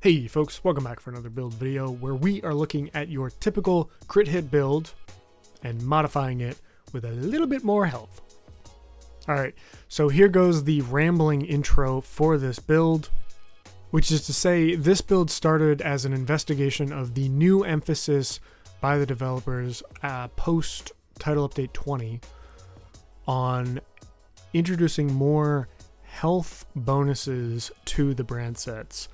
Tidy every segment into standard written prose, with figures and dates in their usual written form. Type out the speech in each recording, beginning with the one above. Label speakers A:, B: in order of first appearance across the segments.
A: Hey folks, welcome back for another build video where we are looking at your typical crit hit build and modifying it with a little bit more health. Alright, so here goes the rambling intro for this build, which is to say this build started as an investigation of the new emphasis by the developers post Title Update 20 on introducing more health bonuses to the brand sets,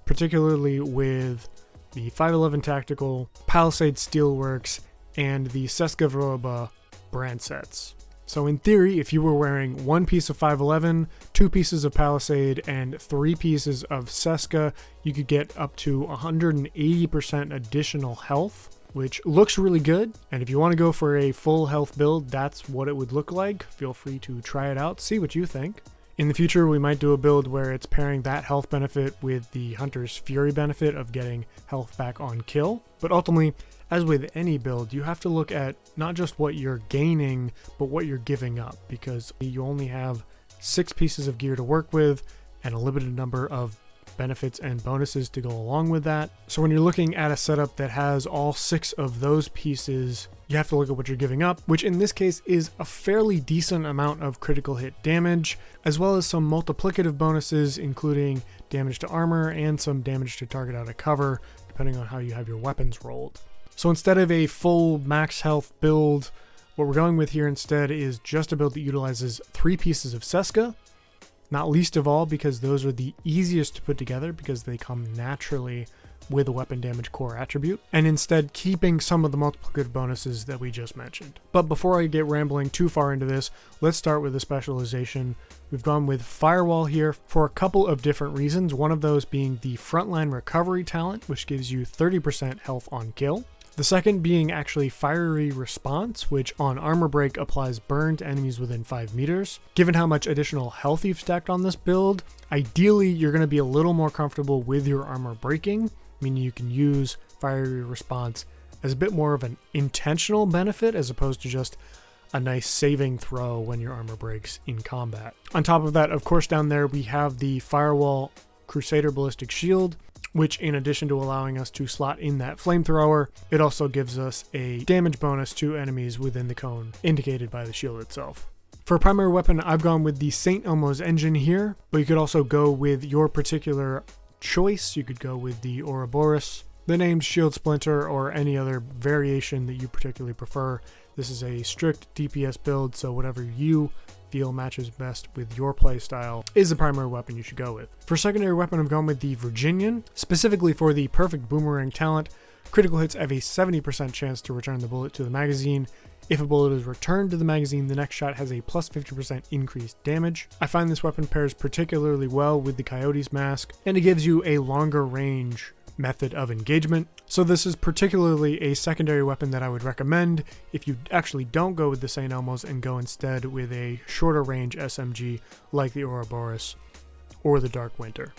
A: particularly with the 511 Tactical, Palisade Steelworks, and the s.r.o brand sets. So in theory, if you were wearing one piece of 511, two pieces of Palisade, and three pieces of Seska, you could get up to 180% additional health, which looks really good. And if you want to go for a full health build, that's what it would look like. Feel free to try it out, see what you think. In the future, we might do a build where it's pairing that health benefit with the Hunter's Fury benefit of getting health back on kill. But ultimately, as with any build, you have to look at not just what you're gaining, but what you're giving up, because you only have 6 pieces of gear to work with and a limited number of benefits and bonuses to go along with that. So when you're looking at a setup that has all 6 of those pieces, you have to look at what you're giving up, which in this case is a fairly decent amount of critical hit damage, as well as some multiplicative bonuses, including damage to armor and some damage to target out of cover, depending on how you have your weapons rolled. So instead of a full max health build, what we're going with here instead is just a build that utilizes 3 pieces of Seska, not least of all because those are the easiest to put together because they come naturally with a weapon damage core attribute, and instead keeping some of the multiplicative bonuses that we just mentioned. But before I get rambling too far into this, let's start with the specialization. We've gone with Firewall here for a couple of different reasons, one of those being the frontline recovery talent, which gives you 30% health on kill. The second being actually Fiery Response, which on armor break applies burn to enemies within 5 meters. Given how much additional health you've stacked on this build, ideally you're going to be a little more comfortable with your armor breaking, meaning you can use Fiery Response as a bit more of an intentional benefit as opposed to just a nice saving throw when your armor breaks in combat. On top of that, of course, down there we have the Firewall Crusader Ballistic Shield, which in addition to allowing us to slot in that flamethrower, it also gives us a damage bonus to enemies within the cone, indicated by the shield itself. For a primary weapon, I've gone with the St. Elmo's engine here, but you could also go with your particular choice. You could go with the Ouroboros, the named Shield Splinter, or any other variation that you particularly prefer. This is a strict DPS build, so whatever you feel matches best with your playstyle is the primary weapon you should go with. For secondary weapon, I've gone with the Virginian, specifically for the perfect boomerang talent. Critical hits have a 70% chance to return the bullet to the magazine. If a bullet is returned to the magazine, the next shot has a plus 50% increased damage. I find this weapon pairs particularly well with the Coyote's Mask, and it gives you a longer range method of engagement. So this is particularly a secondary weapon that I would recommend if you actually don't go with the St. Elmo's and go instead with a shorter range SMG like the Ouroboros or the Dark Winter.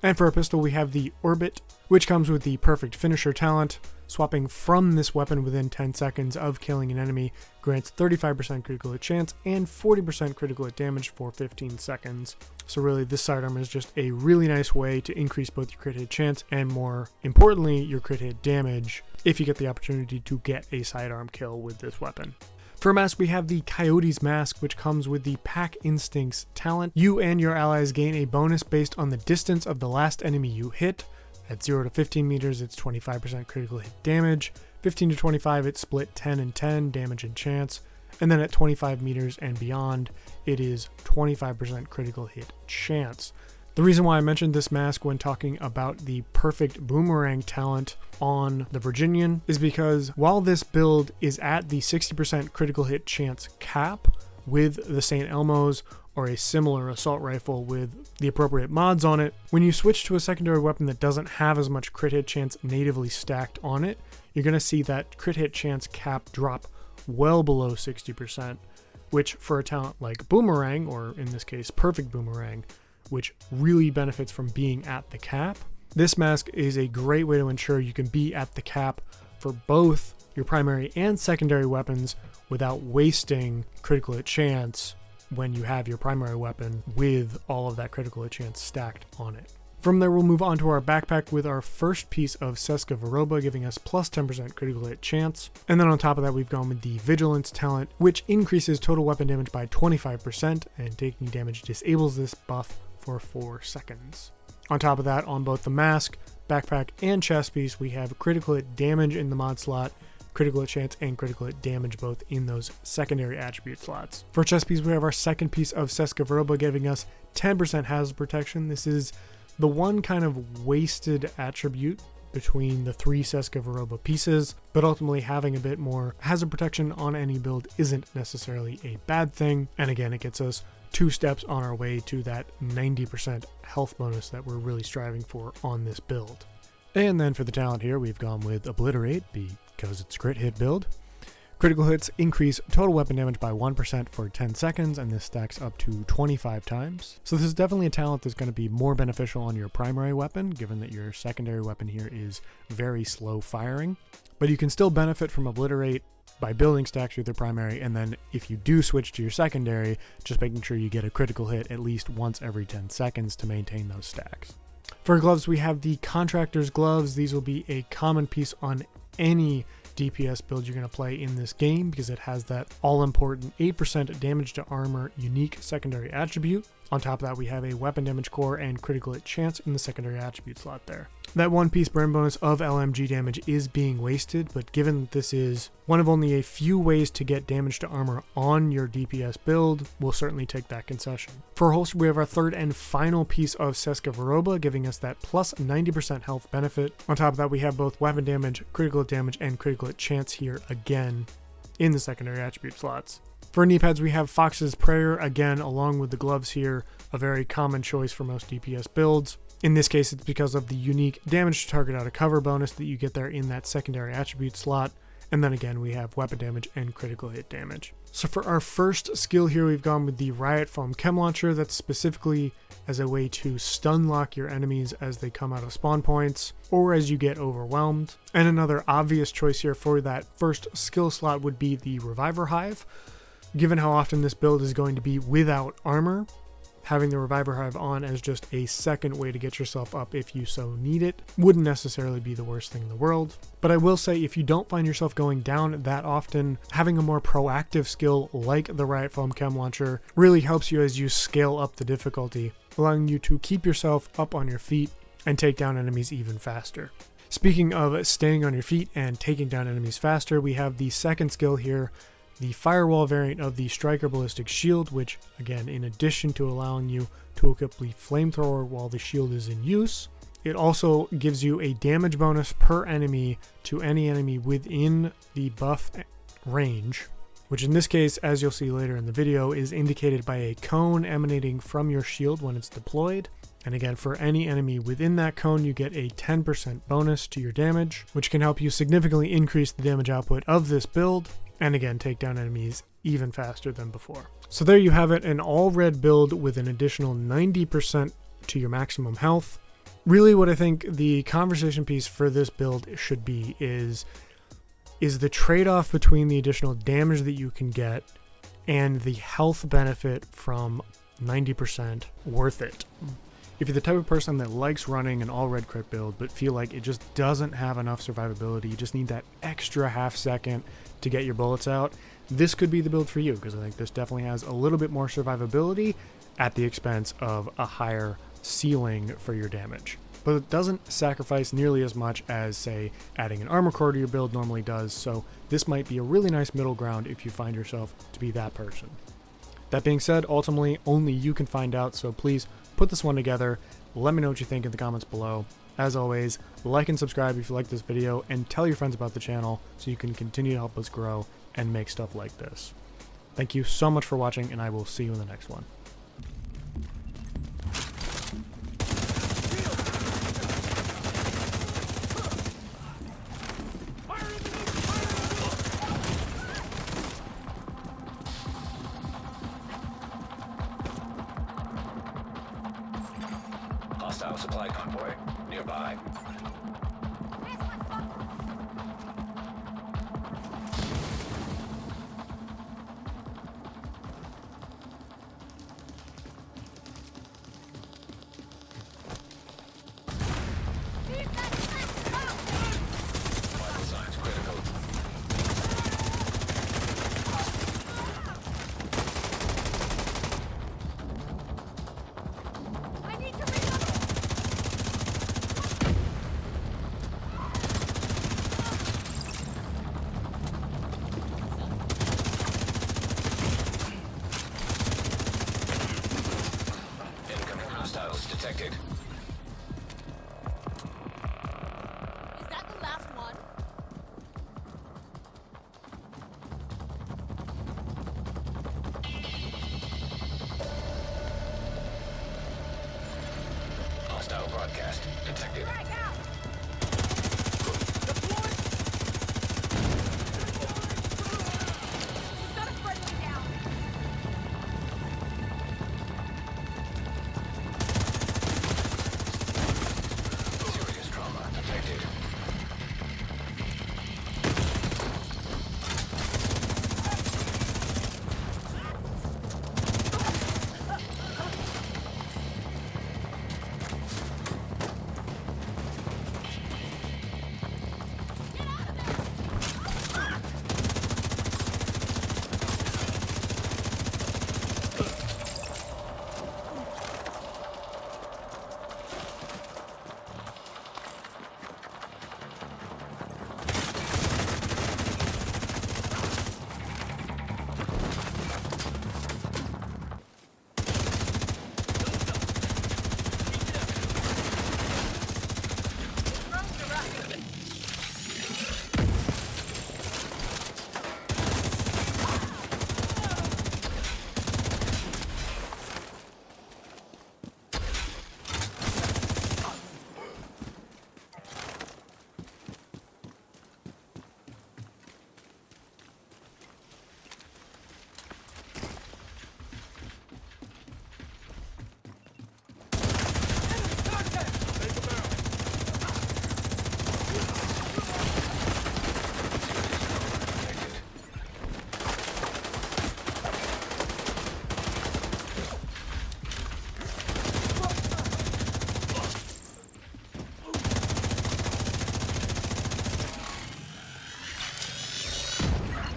A: And for a pistol, we have the Orbit, which comes with the perfect finisher talent. Swapping from this weapon within 10 seconds of killing an enemy grants 35% critical hit chance and 40% critical hit damage for 15 seconds. So really, this sidearm is just a really nice way to increase both your crit hit chance and, more importantly, your crit hit damage if you get the opportunity to get a sidearm kill with this weapon. For a mask, we have the Coyote's Mask, which comes with the Pack Instincts talent. You and your allies gain a bonus based on the distance of the last enemy you hit. At 0 to 15 meters, it's 25% critical hit damage. 15 to 25, it's split 10 and 10 damage and chance. And then at 25 meters and beyond, it is 25% critical hit chance. The reason why I mentioned this mask when talking about the perfect boomerang talent on the Virginian is because while this build is at the 60% critical hit chance cap with the St. Elmo's or a similar assault rifle with the appropriate mods on it, when you switch to a secondary weapon that doesn't have as much crit hit chance natively stacked on it, you're going to see that crit hit chance cap drop well below 60%, which for a talent like Boomerang, or in this case Perfect Boomerang, which really benefits from being at the cap, this mask is a great way to ensure you can be at the cap for both your primary and secondary weapons without wasting critical hit chance when you have your primary weapon with all of that critical hit chance stacked on it. From there, we'll move on to our backpack with our first piece of s.r.o, giving us plus 10% critical hit chance. And then on top of that, we've gone with the Vigilance talent, which increases total weapon damage by 25%, and taking damage disables this buff for 4 seconds. On top of that, on both the mask, backpack, and chest piece, we have critical hit damage in the mod slot, critical hit chance, and critical hit damage both in those secondary attribute slots. For chest piece, we have our second piece of s.r.o, giving us 10% hazard protection. This is the one kind of wasted attribute between the 3 s.r.o pieces, but ultimately having a bit more hazard protection on any build isn't necessarily a bad thing. And again, it gets us 2 steps on our way to that 90% health bonus that we're really striving for on this build. And then for the talent here, we've gone with Obliterate because it's a crit hit build. Critical hits increase total weapon damage by 1% for 10 seconds, and this stacks up to 25 times. So this is definitely a talent that's going to be more beneficial on your primary weapon, given that your secondary weapon here is very slow firing. But you can still benefit from Obliterate by building stacks with your primary, and then if you do switch to your secondary, just making sure you get a critical hit at least once every 10 seconds to maintain those stacks. For gloves, we have the Contractor's Gloves. These will be a common piece on any DPS build you're going to play in this game because it has that all-important 8% damage to armor unique secondary attribute. On top of that, we have a weapon damage core and critical hit chance in the secondary attribute slot there. That one piece burn bonus of LMG damage is being wasted, but given that this is one of only a few ways to get damage to armor on your DPS build, we'll certainly take that concession. For holster, we have our third and final piece of s.r.o, giving us that plus 90% health benefit. On top of that, we have both weapon damage, critical hit damage, and critical hit chance here again in the secondary attribute slots. For Kneepads, we have Fox's Prayer, again, along with the gloves here, a very common choice for most DPS builds. In this case, it's because of the unique damage to target out of cover bonus that you get there in that secondary attribute slot. And then again, we have weapon damage and critical hit damage. So for our first skill here, we've gone with the Riot Foam Chem Launcher. That's specifically as a way to stun lock your enemies as they come out of spawn points or as you get overwhelmed. And another obvious choice here for that first skill slot would be the Reviver Hive. Given how often this build is going to be without armor, having the Reviver Hive on as just a second way to get yourself up if you so need it wouldn't necessarily be the worst thing in the world. But I will say, if you don't find yourself going down that often, having a more proactive skill like the Riot Foam Chem Launcher really helps you as you scale up the difficulty, allowing you to keep yourself up on your feet and take down enemies even faster. Speaking of staying on your feet and taking down enemies faster, we have the second skill here, the Firewall variant of the Striker Ballistic Shield, which, again, in addition to allowing you to equip the Flamethrower while the shield is in use, it also gives you a damage bonus per enemy to any enemy within the buff range, which in this case, as you'll see later in the video, is indicated by a cone emanating from your shield when it's deployed. And again, for any enemy within that cone, you get a 10% bonus to your damage, which can help you significantly increase the damage output of this build, and again, take down enemies even faster than before. So there you have it, an all-red build with an additional 90% to your maximum health. Really what I think the conversation piece for this build should be is the trade-off between the additional damage that you can get and the health benefit from 90% worth it. If you're the type of person that likes running an all-red crit build but feel like it just doesn't have enough survivability, you just need that extra half second to get your bullets out, this could be the build for you, because I think this definitely has a little bit more survivability at the expense of a higher ceiling for your damage. But it doesn't sacrifice nearly as much as, say, adding an armor core to your build normally does, so this might be a really nice middle ground if you find yourself to be that person. That being said, ultimately, only you can find out, so please put this one together. Let me know what you think in the comments below. As always, like and subscribe if you like this video, and tell your friends about the channel so you can continue to help us grow and make stuff like this. Thank you so much for watching, and I will see you in the next one.
B: Hostile supply convoy nearby.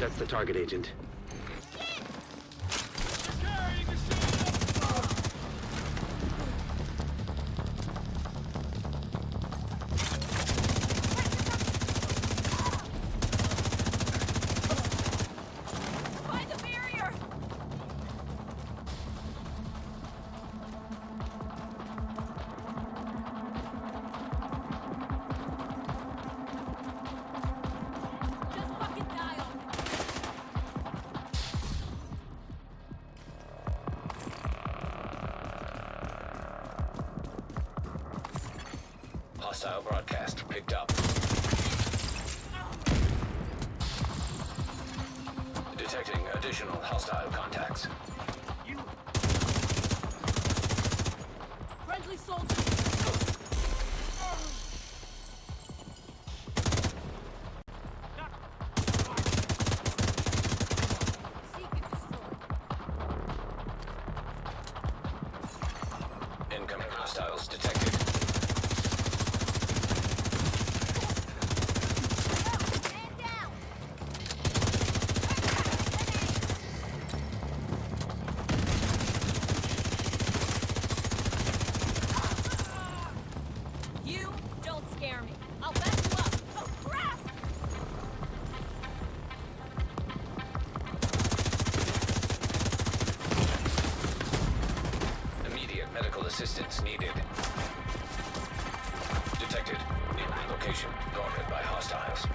C: That's the target, Agent.
D: Find the barrier! Just fucking dial!
B: Hostile broadcast picked up. Detecting additional hostile contacts.
D: Friendly soldier! Seek and destroy.
B: Incoming hostiles detected.
D: Man down! You don't scare me. I'll back you up. Oh crap!
B: Immediate medical assistance needed. Detected. Nearby location guarded by hostiles.